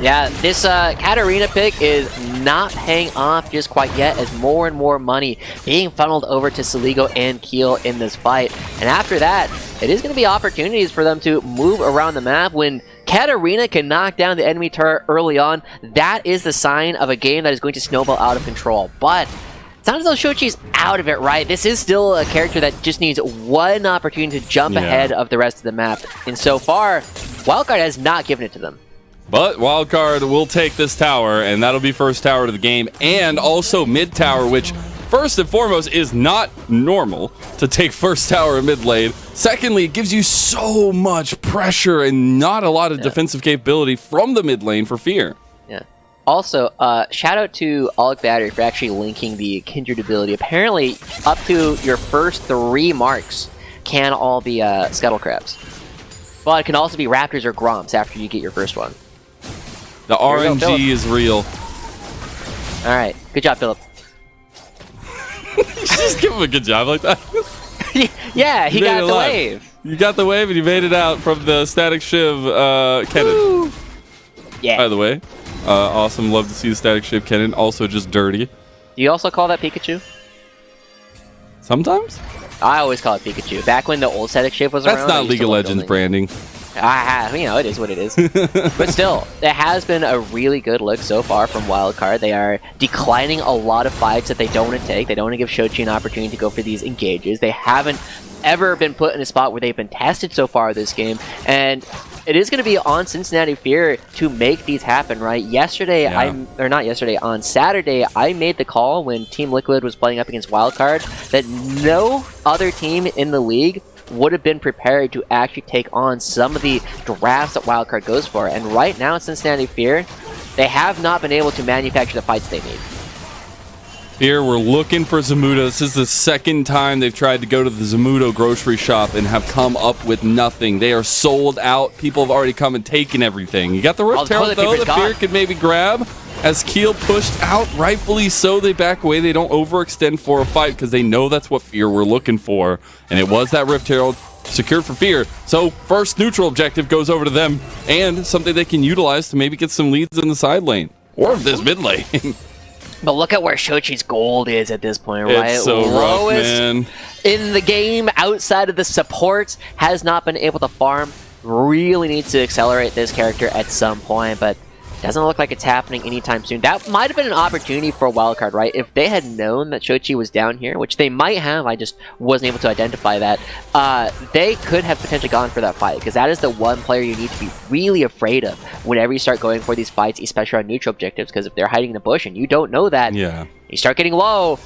yeah, this Katarina pick is not paying off just quite yet, as more and more money being funneled over to Saligo and Keel in this fight. And after that, it is going to be opportunities for them to move around the map. When Katarina can knock down the enemy turret early on, that is the sign of a game that is going to snowball out of control. But it's not as though Shochi's out of it, right? This is still a character that just needs one opportunity to jump ahead of the rest of the map. And so far, Wildcard has not given it to them. But Wildcard will take this tower, and that'll be first tower to the game, and also mid tower, which first and foremost is not normal to take first tower in mid lane. Secondly, it gives you so much pressure and not a lot of defensive capability from the mid lane for Fear. Yeah. Also, shout out to Alec Battery for actually linking the Kindred ability. Apparently, up to your first 3 marks can all be Scuttle Crabs. But it can also be Raptors or Groms after you get your first one. The RNG is real. Alright, good job, Philip. Just give him a good job like that. Yeah, he got the wave. You got the wave and you made it out from the Static Shiv Kennen. Yeah. By the way, awesome. Love to see the Static Shiv Kennen. Also just dirty. Do you also call that Pikachu? Sometimes? I always call it Pikachu. Back when the old Static Shiv was around. That's not League of Legends branding. It is what it is. But still, it has been a really good look so far from Wildcard. They are declining a lot of fights that they don't want to take. They don't want to give Shochi an opportunity to go for these engages. They haven't ever been put in a spot where they've been tested so far this game, and it is going to be on Cincinnati Fear to make these happen, right? Yesterday, on Saturday, I made the call when Team Liquid was playing up against Wildcard that no other team in the league would have been prepared to actually take on some of the drafts that Wildcard goes for. And right now, Cincinnati Fear, they have not been able to manufacture the fights they need. Here, we're looking for Zamudo. This is the second time they've tried to go to the Zamudo grocery shop and have come up with nothing. They are sold out. People have already come and taken everything. You got the Rift Herald, though, that Fear could maybe grab. As Keel pushed out, rightfully so, they back away. They don't overextend for a fight because they know that's what Fear were looking for. And it was that Rift Herald secured for Fear. So first neutral objective goes over to them, and something they can utilize to maybe get some leads in the side lane. Or this mid lane. But look at where Shochi's gold is at this point, right? It's so rough, man. In the game, outside of the supports, has not been able to farm. Really needs to accelerate this character at some point, but doesn't look like it's happening anytime soon. That might have been an opportunity for a Wildcard, right? If they had known that Shochi was down here, which they might have, I just wasn't able to identify that, they could have potentially gone for that fight, because that is the one player you need to be really afraid of whenever you start going for these fights, especially on neutral objectives, because if they're hiding in the bush and you don't know that, you start getting low,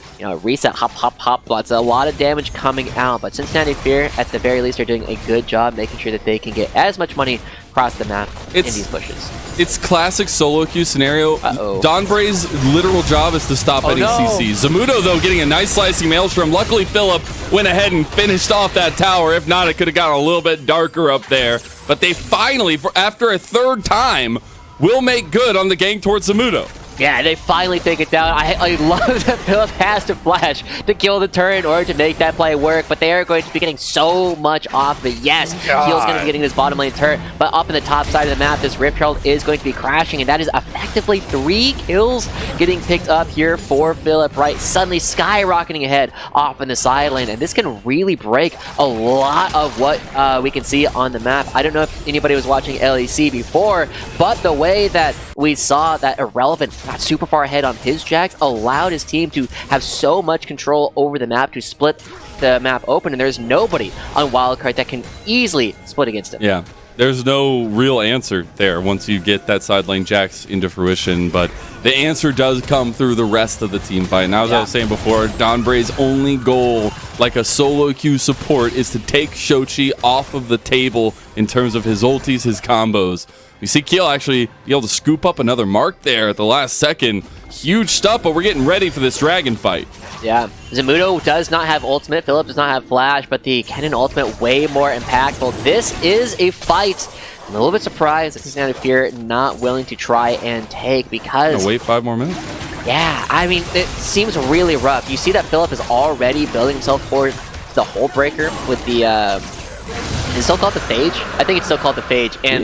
reset, hop, hop, hop, that's a lot of damage coming out. But Cincinnati Fear, at the very least, are doing a good job making sure that they can get as much money across the map in these pushes. It's classic solo queue scenario. Donbray's literal job is to stop any CCs. Zamudo, though, getting a nice slicing maelstrom. Luckily, Philip went ahead and finished off that tower. If not, it could have gotten a little bit darker up there. But they finally, after a third time, will make good on the gank towards Zamudo. Yeah, they finally take it down. I love that Philip has to flash to kill the turret in order to make that play work, but they are going to be getting so much off the yes. Heel's going to be getting this bottom lane turret, but up in the top side of the map, this Rift Herald is going to be crashing, and that is effectively 3 kills getting picked up here for Philip, right? Suddenly skyrocketing ahead off in the side lane, and this can really break a lot of what we can see on the map. I don't know if anybody was watching LEC before, but the way that we saw that Irrelevant got super far ahead on his Jax allowed his team to have so much control over the map to split the map open, and there's nobody on Wildcard that can easily split against him. Yeah, there's no real answer there once you get that side lane Jax into fruition, but the answer does come through the rest of the team fight. Now, as I was saying before, Donbray's only goal, like a solo queue support, is to take Shochi off of the table in terms of his ultis, his combos. We see Keel actually be able to scoop up another mark there at the last second. Huge stuff, but we're getting ready for this dragon fight. Yeah, Zamudo does not have ultimate, Philip does not have flash, but the Kennen ultimate way more impactful. This is a fight. I'm a little bit surprised that Cincinnati Fear not willing to try and take, because... Wait 5 more minutes? Yeah, I mean, it seems really rough. You see that Philip is already building himself towards the Hold Breaker with the... is it still called the Phage? I think it's still called the Phage, and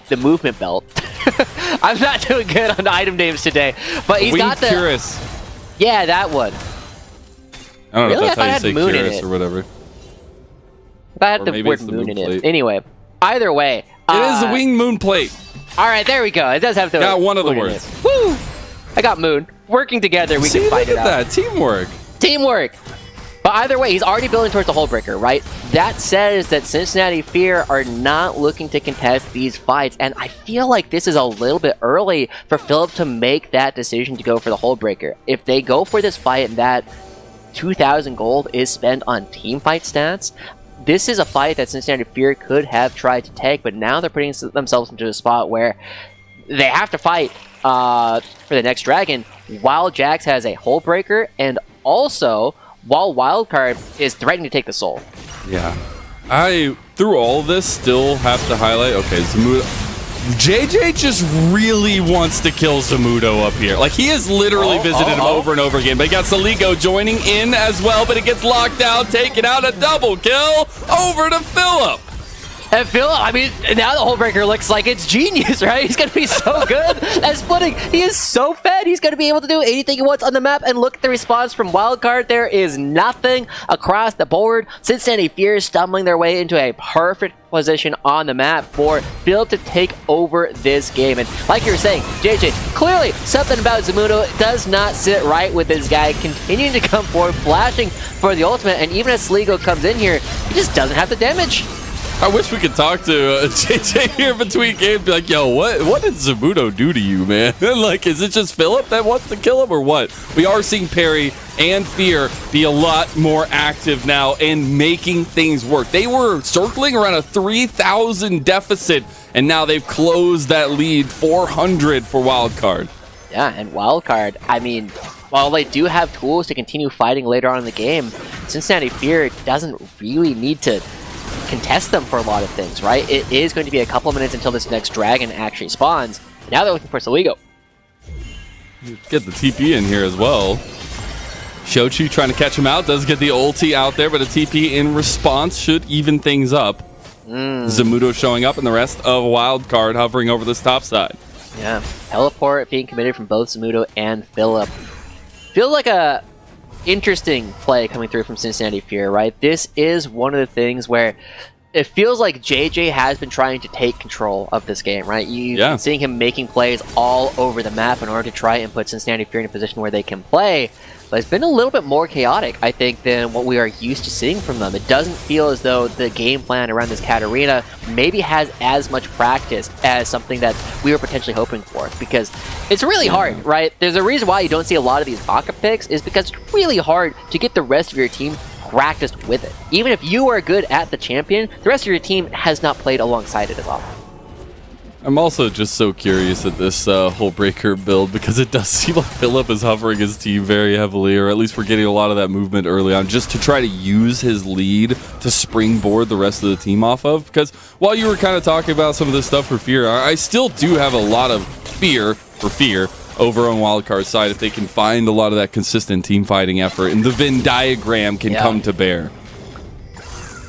the movement belt. I'm not doing good on item names today, but he's got the... Curious. Yeah, that one. I don't know Really? if that's how you say Curious or whatever. If I had the word moon in it. Anyway, either way. It is the winged moon plate. Alright, there we go. It does have the Got one of the words. Woo! I got moon. Working together, we can fight it out. Look at that. Teamwork. Teamwork! But either way, he's already building towards the Hold Breaker, right? That says that Cincinnati Fear are not looking to contest these fights, and I feel like this is a little bit early for Philip to make that decision to go for the Hold Breaker. If they go for this fight and that 2,000 gold is spent on team fight stats, this is a fight that Cincinnati Fear could have tried to take, but now they're putting themselves into a spot where they have to fight for the next dragon while Jax has a Hold Breaker, and also while Wildcard is threatening to take the soul. Yeah. I, through all this, still have to highlight, okay, Zamudo. JJ just really wants to kill Zamudo up here. Like, he has literally visited him over and over again. But he got Saligo joining in as well, but it gets locked out, taking out a double kill over to Philip. And Phil, I mean, now the Hullbreaker looks like it's genius, right? He's going to be so good at splitting. He is so fed. He's going to be able to do anything he wants on the map. And look at the response from Wildcard. There is nothing across the board. Cincinnati Fear stumbling their way into a perfect position on the map for Phil to take over this game. And like you were saying, JJ, clearly something about Zamudo does not sit right with this guy, continuing to come forward, flashing for the ultimate. And even as Sligo comes in here, he just doesn't have the damage. I wish we could talk to JJ here between games. Be like, yo, what did Zamudo do to you, man? Like, is it just Philip that wants to kill him or what? We are seeing Perry and Fear be a lot more active now and making things work. They were circling around a 3,000 deficit, and now they've closed that lead 400 for Wildcard. Yeah, and Wildcard, I mean, while they do have tools to continue fighting later on in the game, Cincinnati Fear doesn't really need to contest them for a lot of things, right? It is going to be a couple of minutes until this next dragon actually spawns. Now they're looking for Saligo. Get the TP in here as well. Shochi trying to catch him out, does get the ulti out there, but a TP in response should even things up. Zamudo showing up and the rest of Wildcard hovering over this top side. Yeah, teleport being committed from both Zamudo and Philip. Feels like a interesting play coming through from Cincinnati Fear, right? This is one of the things where it feels like JJ has been trying to take control of this game, right? You've been seeing him making plays all over the map in order to try and put Cincinnati Fear in a position where they can play. But it's been a little bit more chaotic, I think, than what we are used to seeing from them. It doesn't feel as though the game plan around this Katarina maybe has as much practice as something that we were potentially hoping for. Because it's really hard, right? There's a reason why you don't see a lot of these backup picks, is because it's really hard to get the rest of your team practiced with it. Even if you are good at the champion, the rest of your team has not played alongside it at all. I'm also just so curious at this Hullbreaker build, because it does seem like Philip is hovering his team very heavily, or at least we're getting a lot of that movement early on, just to try to use his lead to springboard the rest of the team off of. Because while you were kind of talking about some of this stuff for Fear, I still do have a lot of fear for Fear over on Wildcard's side if they can find a lot of that consistent team fighting effort and the Venn diagram can come to bear.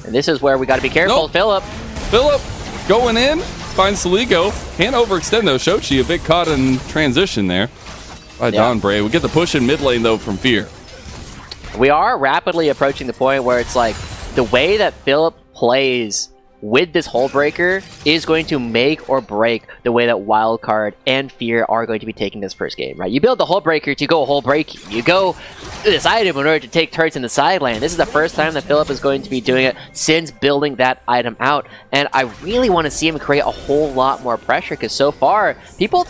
And this is where we got to be careful. Philip going in. Finds Saligo. Can't overextend though. Shochi a bit caught in transition there by Dawnbray. We get the push in mid lane though from Fear. We are rapidly approaching the point where it's like the way that Philip plays with this Hullbreaker is going to make or break the way that Wildcard and Fear are going to be taking this first game, right? You build the Hullbreaker to go Hullbreaking. You go this item in order to take turrets in the side lane. This is the first time that Philip is going to be doing it since building that item out. And I really want to see him create a whole lot more pressure, because so far, people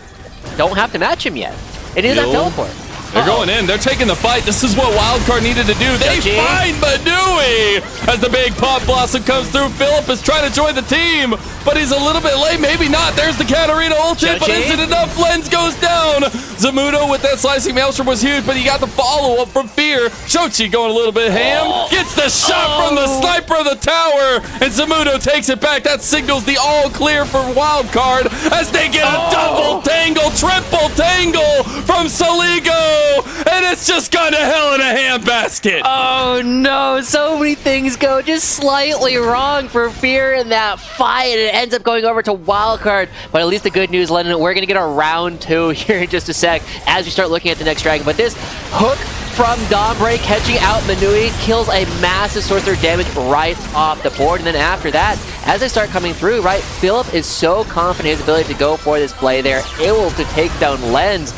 don't have to match him yet. It is that teleport. They're going in. They're taking the fight. This is what Wildcard needed to do. They find Manui as the big pop blossom comes through. Philip is trying to join the team, but he's a little bit late. Maybe not. There's the Katarina ultimate, but isn't enough. Lens goes down. Zamudo with that slicing maelstrom was huge, but he got the follow-up from Fear. Shochi going a little bit ham. Gets the shot from the sniper of the tower, and Zamudo takes it back. That signals the all clear for Wildcard as they get a double tangle, triple tangle from Saligo. And it's just gone to hell in a handbasket. Oh no, so many things go just slightly wrong for Fear in that fight, and it ends up going over to Wildcard. But at least the good news, Lennon, we're going to get a round 2 here in just a sec as we start looking at the next dragon. But this hook from Dawnbray catching out Manui kills a massive sorcerer damage right off the board. And then after that, as they start coming through, right, Philip is so confident in his ability to go for this play there, able to take down Lens.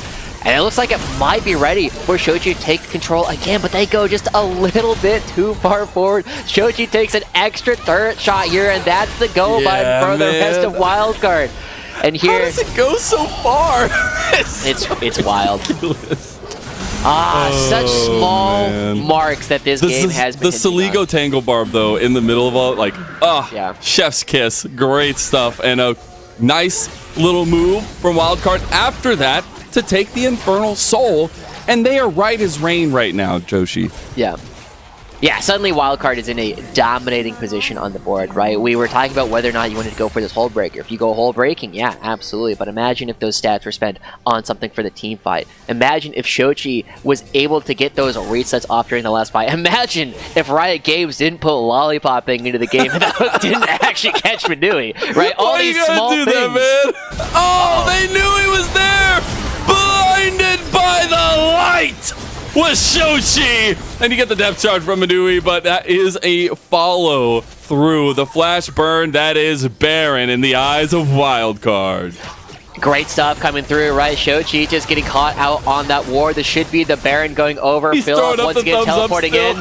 And it looks like it might be ready for Shochi to take control again, but they go just a little bit too far forward. Shochi takes an extra turret shot here, and that's the go button for the rest of Wildcard. And here, how does it go so far? it's wild. Such small marks that this game has been. The Saligo Tangle Barb, though, in the middle of all, like, chef's kiss. Great stuff. And a nice little move from Wildcard after that to take the Infernal Soul. And they are right as rain right now, Joshi. Yeah. Yeah, suddenly Wildcard is in a dominating position on the board, right? We were talking about whether or not you wanted to go for this hold breaker. If you go hold breaking, yeah, absolutely. But imagine if those stats were spent on something for the team fight. Imagine if Shochi was able to get those resets off during the last fight. Imagine if Riot Games didn't put lollipopping into the game and didn't actually catch Manui, right? All these small things. That, man? Oh, they knew he was there! Blinded by the light! Was Shochi! And you get the depth charge from Manui, but that is a follow through. The flash burn, that is barren in the eyes of Wildcard. Great stuff coming through, right? Shochi just getting caught out on that ward. This should be the Baron going over. He's Philip once again teleporting in.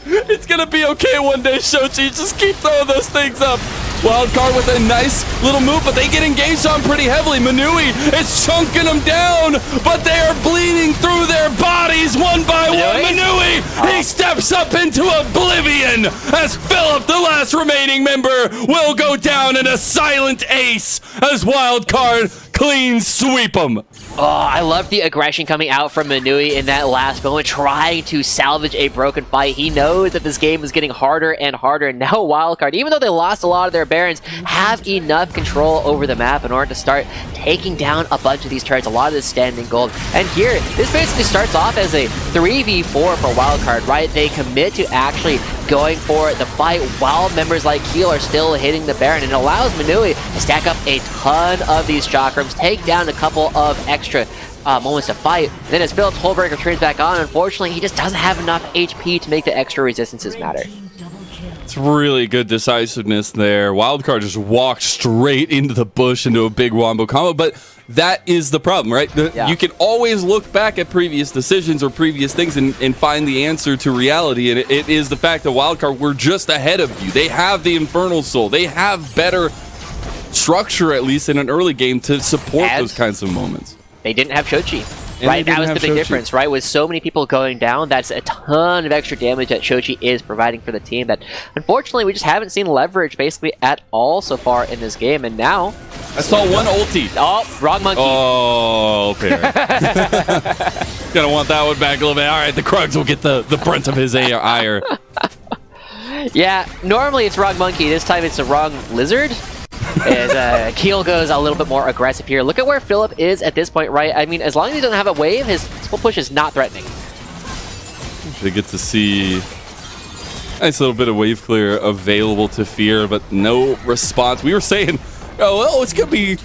It's gonna be okay one day, Shochi. Just keep throwing those things up. Wildcard with a nice little move, but they get engaged on pretty heavily. Manui is chunking them down, but they are bleeding through their bodies one by one. Manui, he steps up into oblivion as Philip, the last remaining member, will go down in a silent ace as Wildcard clean sweep him. Oh, I love the aggression coming out from Manui in that last moment, trying to salvage a broken fight. He knows that this game is getting harder and harder, and now Wildcard, even though they lost a lot of their Barons, have enough control over the map in order to start taking down a bunch of these turrets, a lot of this standing gold. And here, this basically starts off as a 3v4 for Wildcard, right? They commit to actually going for the fight while members like Keel are still hitting the Baron, and it allows Manui to stack up a ton of these chakrams, take down a couple of extra moments to fight. And then as Philip's Hullbreaker turns back on, unfortunately, he just doesn't have enough HP to make the extra resistances matter. It's really good decisiveness there. Wildcard just walked straight into the bush into a big wombo combo, but that is the problem, right? You can always look back at previous decisions or previous things and find the answer to reality, and it is the fact that Wildcard were just ahead of you. They have the Infernal Soul. They have better structure, at least in an early game, to support those kinds of moments. They didn't have Shochi. Right, that was the big difference, right? With so many people going down, that's a ton of extra damage that Shochi is providing for the team that, unfortunately, we just haven't seen leverage basically at all so far in this game. And now... I saw one ulti. Oh, wrong monkey. Oh, Perry. Gonna want that one back a little bit. All right, the Krugs will get the brunt of his ire. Yeah, normally it's wrong monkey. This time it's the wrong lizard. As Keel goes a little bit more aggressive here. Look at where Philip is at this point, right? I mean, as long as he doesn't have a wave, his split push is not threatening. They get to see nice little bit of wave clear available to Fear, but no response. We were saying, oh, well, it's gonna be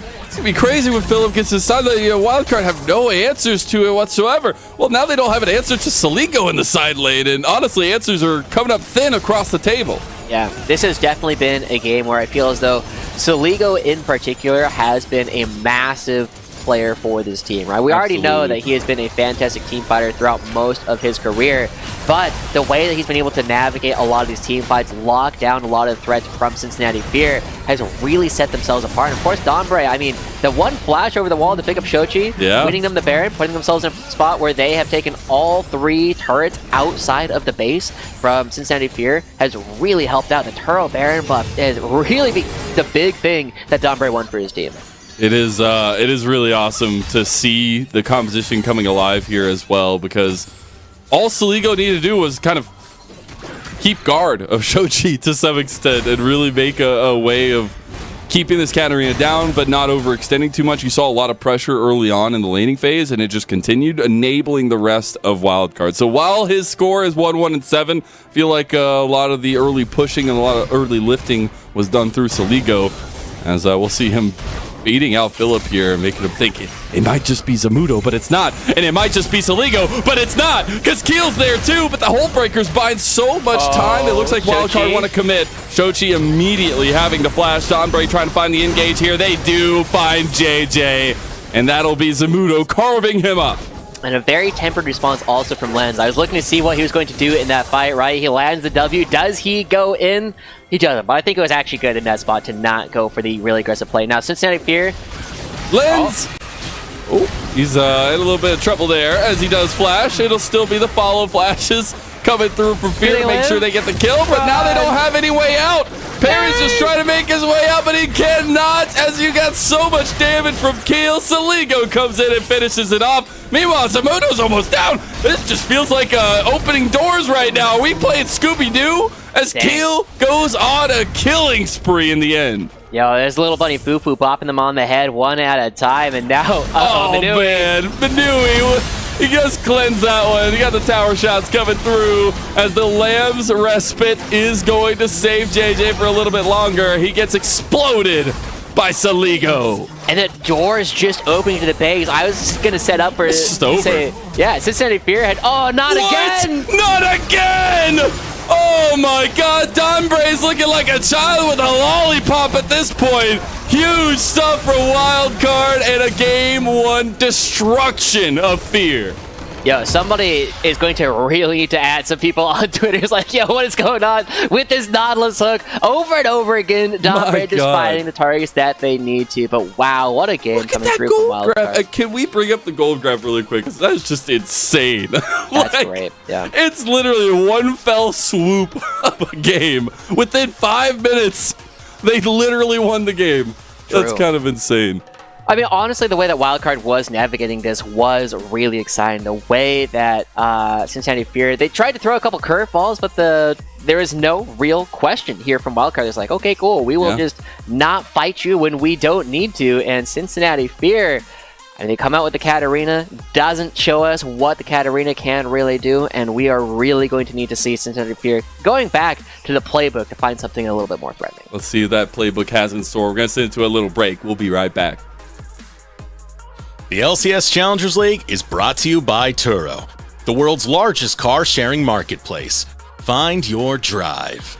crazy when Philip gets his side. Wildcard have no answers to it whatsoever. Well, now they don't have an answer to Celigo in the side lane, and honestly, answers are coming up thin across the table. Yeah, this has definitely been a game where I feel as though Celigo in particular has been a massive player for this team, right? We already know that he has been a fantastic team fighter throughout most of his career, but the way that he's been able to navigate a lot of these team fights, lock down a lot of threats from Cincinnati Fear, has really set themselves apart. And of course, Dombre, I mean, the one flash over the wall to pick up Shochi, winning them the Baron, putting themselves in a spot where they have taken all 3 turrets outside of the base from Cincinnati Fear has really helped out. The Turo Baron buff is really the big thing that Dombre won for his team. It is really awesome to see the composition coming alive here as well, because all Celigo needed to do was kind of keep guard of Shochi to some extent and really make a way of keeping this Katarina down but not overextending too much. You saw a lot of pressure early on in the laning phase, and it just continued, enabling the rest of Wildcard. So while his score is 1-1-7, I feel like a lot of the early pushing and a lot of early lifting was done through Celigo, as we'll see him beating out Philip here, making him think it might just be Zamudo, but it's not. And it might just be Celigo, but it's not, because Keel's there too, but the Hullbreakers buying so much time. It looks like Wildcard want to commit. Shochi immediately having to flash. Donbray trying to find the engage here. They do find JJ, and that'll be Zamudo carving him up. And a very tempered response also from Lens. I was looking to see what he was going to do in that fight, right? He lands the W. Does he go in? He doesn't, but I think it was actually good in that spot to not go for the really aggressive play. Now, Cincinnati Fear. Lens! Oh, he's in a little bit of trouble there as he does flash. It'll still be the follow flashes coming through from Fear to make sure they get the kill, but now they don't have any way out. Perry's just trying to make his way out, but he cannot, as you got so much damage from Keel. Saligo comes in and finishes it off. Meanwhile, Zamuto's almost down. This just feels like opening doors right now. Are we playing Scooby-Doo as Keel goes on a killing spree in the end? Yo, there's little bunny Foo-Foo popping them on the head one at a time, and now, Manui. Man, Manui, he just cleansed that one. He got the tower shots coming through as the Lamb's Respite is going to save JJ for a little bit longer. He gets exploded by Saligo. And the door is just opening to the base. I was just going to set up for yeah, Cincinnati Fear had, not again. Not again. Oh my god, Dombray's looking like a child with a lollipop at this point. Huge stuff for Wildcard and a game 1 destruction of Fear. Yo, somebody is going to really need to add some people on Twitter. It's like, yo, what is going on with this Nautilus hook? Over and over again, Dombre just finding the targets that they need to. But wow, what a game coming through from Wildcard. Can we bring up the gold grab really quick? Because that's just insane. That's great, yeah. It's literally one fell swoop of a game. Within 5 minutes, they literally won the game. True. That's kind of insane. I mean, honestly, the way that Wildcard was navigating this was really exciting. The way that Cincinnati Fear, they tried to throw a couple curveballs, but there is no real question here from Wildcard. It's like, okay, cool, we will just not fight you when we don't need to. And Cincinnati Fear, I mean, they come out with the Katarina, doesn't show us what the Katarina can really do, and we are really going to need to see Cincinnati Fear going back to the playbook to find something a little bit more threatening. Let's see what that playbook has in store. We're going to send it to a little break. We'll be right back. The LCS Challengers League is brought to you by Turo, the world's largest car sharing marketplace. Find your drive.